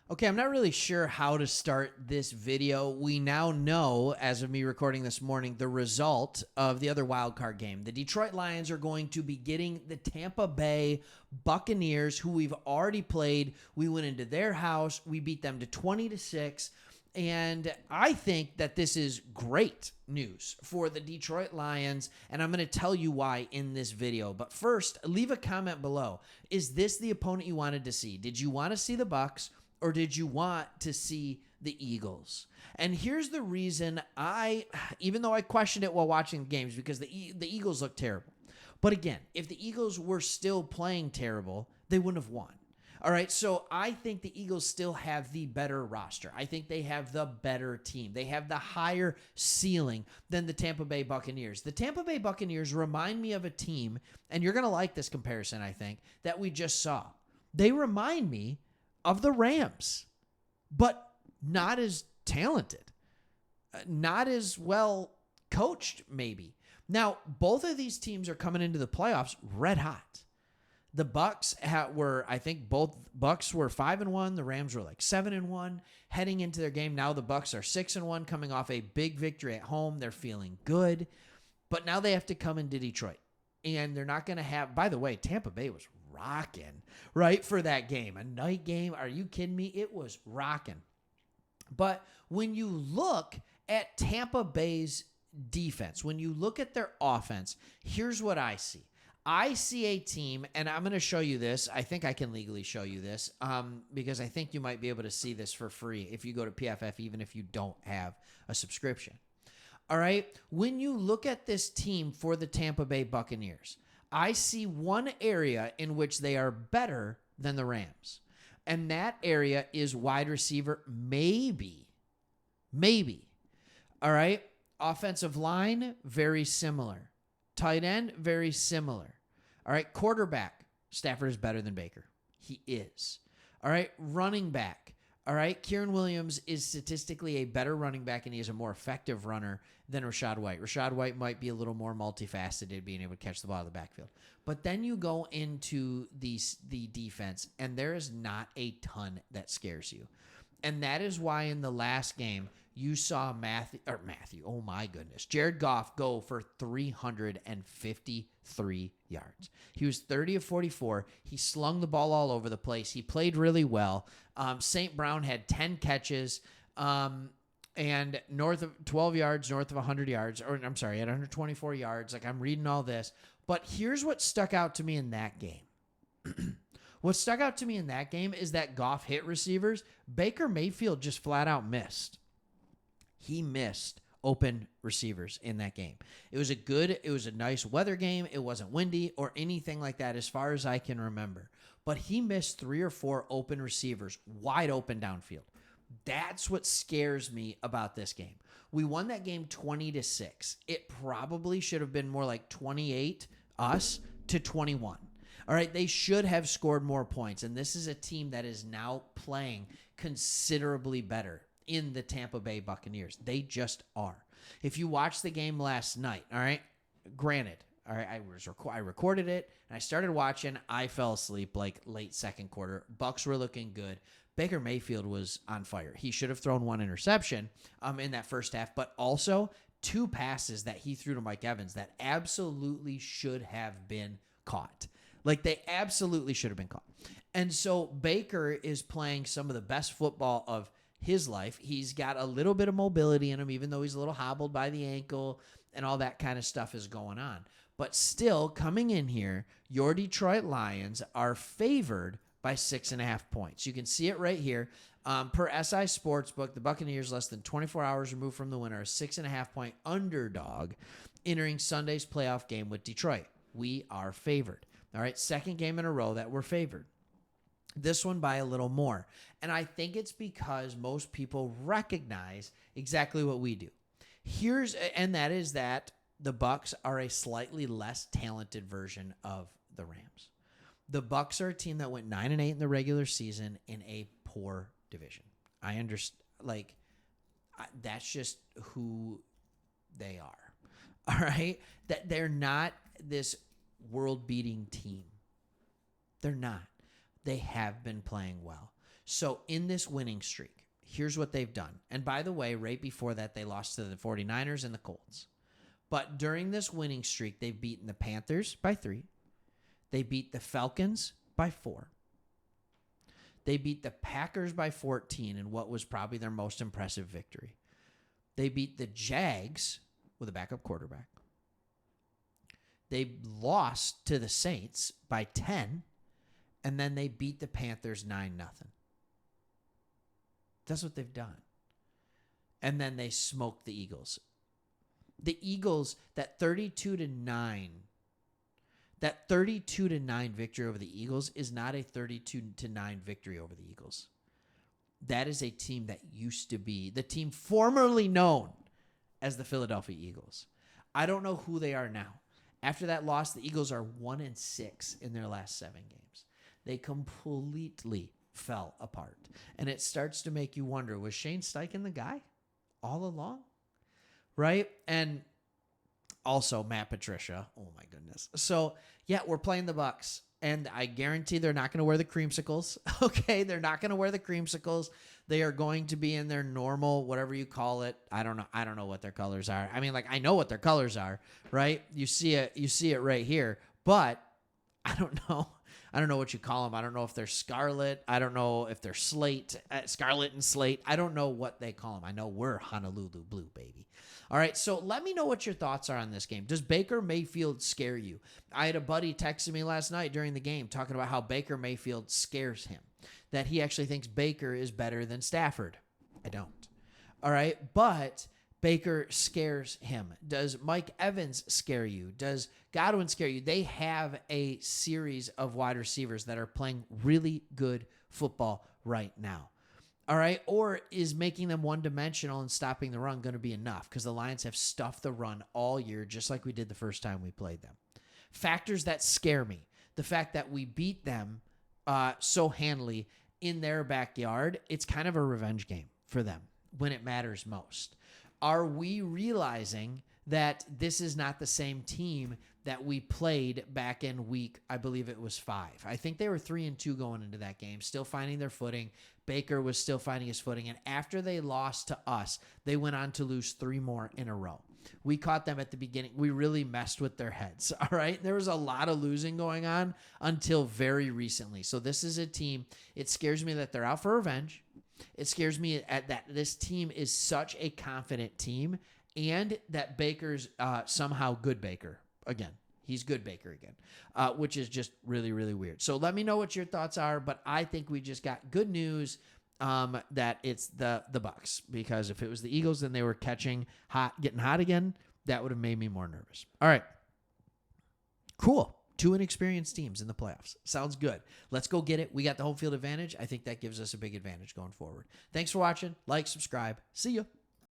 Okay, I'm not really sure how to start this video. We now know, as of me recording this morning, the result of the other wild card game. The Detroit Lions are going to be getting the Tampa Bay Buccaneers, who we've already played. We went into their house. We beat them to 20-6. And I think that this is great news for the Detroit Lions, and I'm going to tell you why in this video. But first, leave a comment below. Is this the opponent you wanted to see? Did you want to see the Bucs? Or did you want to see the Eagles? And here's the reason even though I questioned it while watching the games, because the Eagles look terrible. But again, if the Eagles were still playing terrible, they wouldn't have won. All right, so I think the Eagles still have the better roster. I think they have the better team. They have the higher ceiling than the Tampa Bay Buccaneers. The Tampa Bay Buccaneers remind me of a team, and you're going to like this comparison, I think, that we just saw. They remind me of the Rams, but not as talented, not as well coached, maybe. Now, both of these teams are coming into the playoffs red hot. The Bucs I think both Bucs were 5-1. The Rams were like 7-1 heading into their game. Now the Bucs are 6-1, coming off a big victory at home. They're feeling good, but now they have to come into Detroit, and they're not going to have. By the way, Tampa Bay was rocking, right, for that game. A night game. Are you kidding me? It was rocking. But when you look at Tampa Bay's defense, when you look at their offense, here's what I see. I see a team, and I'm going to show you this. I think I can legally show you this because I think you might be able to see this for free if you go to PFF, even if you don't have a subscription. All right? When you look at this team for the Tampa Bay Buccaneers, I see one area in which they are better than the Rams, and that area is wide receiver, maybe. All right? Offensive line, very similar. Tight end, very similar. All right? Quarterback, Stafford is better than Baker. He is. All right? Running back. All right, Kieran Williams is statistically a better running back, and he is a more effective runner than Rachaad White. Rachaad White might be a little more multifaceted, being able to catch the ball out of the backfield. But then you go into the defense, and there is not a ton that scares you. And that is why in the last game, you saw oh my goodness, Jared Goff go for 353 yards. He was 30 of 44. He slung the ball all over the place. He played really well. St. Brown had 10 catches and north of 12 yards, north of 100 yards, or I'm sorry, at 124 yards. Like, I'm reading all this. But here's what stuck out to me in that game. What stuck out to me in that game is that Goff hit receivers. Baker Mayfield just flat out missed. He missed open receivers in that game. It was a nice weather game. It wasn't windy or anything like that as far as I can remember. But he missed 3 or 4 open receivers wide open downfield. That's what scares me about this game. We won that game 20-6. It probably should have been more like 28 us to 21. All right, they should have scored more points, and this is a team that is now playing considerably better in the Tampa Bay Buccaneers. They just are. If you watched the game last night, all right, granted, all right, I recorded it, and I started watching. I fell asleep like late second quarter. Bucs were looking good. Baker Mayfield was on fire. He should have thrown 1 interception in that first half, but also 2 passes that he threw to Mike Evans that absolutely should have been caught. Like, they absolutely should have been caught. And so Baker is playing some of the best football of his life. He's got a little bit of mobility in him, even though he's a little hobbled by the ankle and all that kind of stuff is going on. But still, coming in here, your Detroit Lions are favored by 6.5 points. You can see it right here. Per SI Sportsbook, the Buccaneers, less than 24 hours removed from the winner, a 6.5-point underdog entering Sunday's playoff game with Detroit. We are favored. All right, second game in a row that we're favored. This one by a little more. And I think it's because most people recognize exactly what we do. That is that the Bucs are a slightly less talented version of the Rams. The Bucs are a team that went 9-8 in the regular season in a poor division. I understand, that's just who they are. All right? That they're not this world-beating team. They're not. They have been playing well. So in this winning streak, here's what they've done. And by the way, right before that, they lost to the 49ers and the Colts. But during this winning streak, they've beaten the Panthers by 3. They beat the Falcons by 4. They beat the Packers by 14 in what was probably their most impressive victory. They beat the Jags with a backup quarterback. They lost to the Saints by 10, and then they beat the Panthers 9-0. That's what they've done. And then they smoked the Eagles. The Eagles, that 32-9 victory over the Eagles is not a 32-9 victory over the Eagles. That is a team that used to be the team formerly known as the Philadelphia Eagles. I don't know who they are now. After that loss, the Eagles are 1-6 in their last 7 games. They completely fell apart. And it starts to make you wonder, was Shane Steichen the guy all along? Right? And also Matt Patricia. Oh my goodness. So yeah, we're playing the Bucs, and I guarantee they're not going to wear the creamsicles. Okay, they're not going to wear the creamsicles. They are going to be in their normal, whatever you call it. I don't know what their colors are. I mean, like, I know what their colors are, right? You see it right here, but I don't know. I don't know what you call them. I don't know if they're scarlet. I don't know if they're slate, scarlet and slate. I don't know what they call them. I know we're Honolulu blue, baby. All right, so let me know what your thoughts are on this game. Does Baker Mayfield scare you? I had a buddy texting me last night during the game talking about how Baker Mayfield scares him, that he actually thinks Baker is better than Stafford. I don't. All right, but Baker scares him. Does Mike Evans scare you? Does Godwin scare you? They have a series of wide receivers that are playing really good football right now. All right. Or is making them one-dimensional and stopping the run going to be enough? Because the Lions have stuffed the run all year, just like we did the first time we played them. Factors that scare me. The fact that we beat them so handily in their backyard, it's kind of a revenge game for them when it matters most. Are we realizing that this is not the same team that we played back in week, I believe it was 5. I think they were 3-2 going into that game, still finding their footing. Baker was still finding his footing. And after they lost to us, they went on to lose 3 more in a row. We caught them at the beginning. We really messed with their heads. All right. There was a lot of losing going on until very recently. So this is a team. It scares me that they're out for revenge. It scares me that this team is such a confident team, and that Baker's somehow good Baker again. He's good Baker again, which is just really, really weird. So let me know what your thoughts are, but I think we just got good news that it's the Bucs, because if it was the Eagles and they were getting hot again, that would have made me more nervous. All right. Cool. 2 inexperienced teams in the playoffs. Sounds good. Let's go get it. We got the home field advantage. I think that gives us a big advantage going forward. Thanks for watching. Like, subscribe. See ya.